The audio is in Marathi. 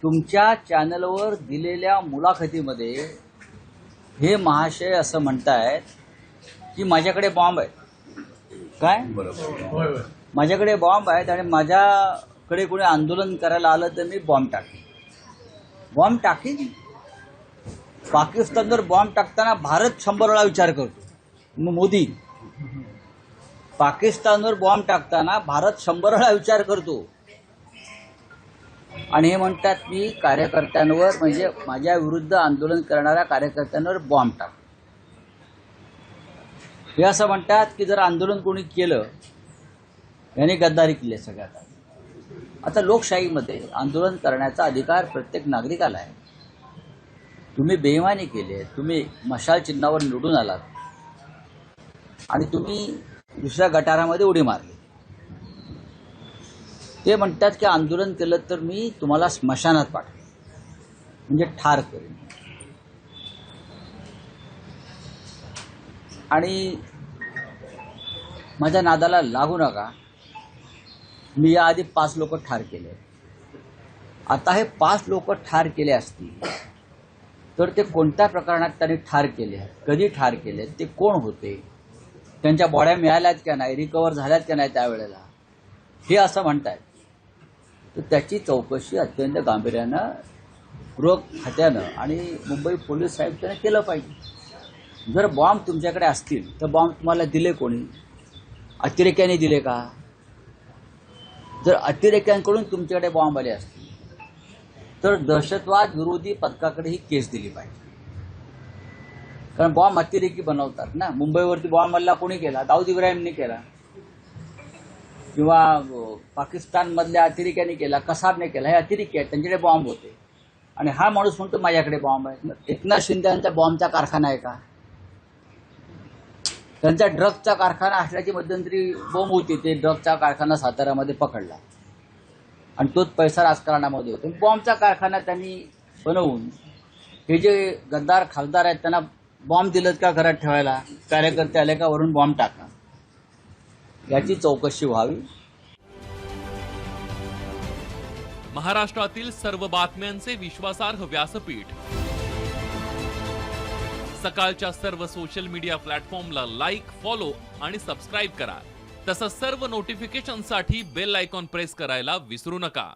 तुमच्या चॅनलवर दिलेल्या मुलाखतीमध्ये हे महाशय असं म्हणतायत की माझ्याकडे बॉम्ब आहे. काय? माझ्याकडे बॉम्ब आहेत आणि माझ्याकडे कोणी आंदोलन करायला आलं तर मी बॉम्ब टाकेन. बॉम्ब टाकीन? पाकिस्तानवर बॉम्ब टाकताना भारत 100 वेळा विचार करतो. मग मोदी पाकिस्तानवर बॉम्ब टाकताना भारत 100 वेळा विचार करतो आणि हे म्हणतात की कार्यकर्त्यांवर, म्हणजे माझ्या विरुद्ध आंदोलन करणाऱ्या कार्यकर्त्यांवर बॉम्ब टाक. हे असं म्हणतात की जर आंदोलन कोणी केलं याने गद्दारी केली आहे सगळ्यात. आता लोकशाहीमध्ये आंदोलन करण्याचा अधिकार प्रत्येक नागरिकाला आहे. तुम्ही बेईमानी केली, तुम्ही मशाल चिन्हावर निवडून आलात आणि तुम्ही दुसऱ्या गटारामध्ये उडी मारली. ते म्हणतात की आंदोलन केलं तर मी तुम्हाला स्मशानात पाठवेन, म्हणजे ठार करेन. आणि माझ्या नादाला लागू नका. मी याआधी 5 लोक ठार केले. आता हे 5 लोक ठार केले असतील तर ते कोणत्या प्रकरणात त्यांनी ठार केले, कधी ठार केले, ते कोण होते, त्यांच्या बॉड्या मिळाल्यात का नाही, रिकवर झाल्यात का नाही त्यावेळेला, हे असं म्हणतायत. तर त्याची चौकशी अत्यंत गांभीर्यानं गृह खात्यानं आणि मुंबई पोलीस आयुक्तांनी केलं पाहिजे. जर बॉम्ब तुमच्याकडे असतील तर बॉम्ब तुम्हाला दिले कोणी? अतिरेक्याने दिले का? जर अतिरेक्यांकडून तुमच्याकडे बॉम्ब आले असतील तर दहशतवाद विरोधी पथकाकडे ही केस दिली पाहिजे. कारण बॉम्ब अतिरेकी बनवतात ना. मुंबईवरती बॉम्ब हल्ला कोणी केला? दाऊद इब्राहिमने केला, किंवा पाकिस्तानमधल्या अतिरेक्यांनी केला, कसाबने केला. हे अतिरेकी आहेत, त्यांच्याकडे बॉम्ब होते. आणि हा माणूस म्हणतो माझ्याकडे बॉम्ब आहे. एकनाथ शिंदे यांचा बॉम्बचा कारखाना आहे का? त्यांचा ड्रग्जचा कारखाना असल्याची मध्यंतरी बॉम्ब होती. ते ड्रग्जचा कारखाना साताऱ्यामध्ये पकडला आणि तोच पैसा राजकारणामध्ये होतो. बॉम्बचा कारखाना त्यांनी बनवून हे जे गद्दार खासदार आहेत त्यांना बॉम्ब दिलेत का घरात ठेवायला? कार्यकर्ते आले का वरून बॉम्ब टाका. याची चौकशी व्हावी. महाराष्ट्रातील सर्व बातम्यांचे विश्वासार्ह व्यासपीठ, सकाळच्या सर्व सोशल मीडिया प्लॅटफॉर्मला लाईक, फॉलो आणि सबस्क्राईब करा. तसंच सर्व नोटिफिकेशनसाठी बेल आयकॉन प्रेस करायला विसरू नका.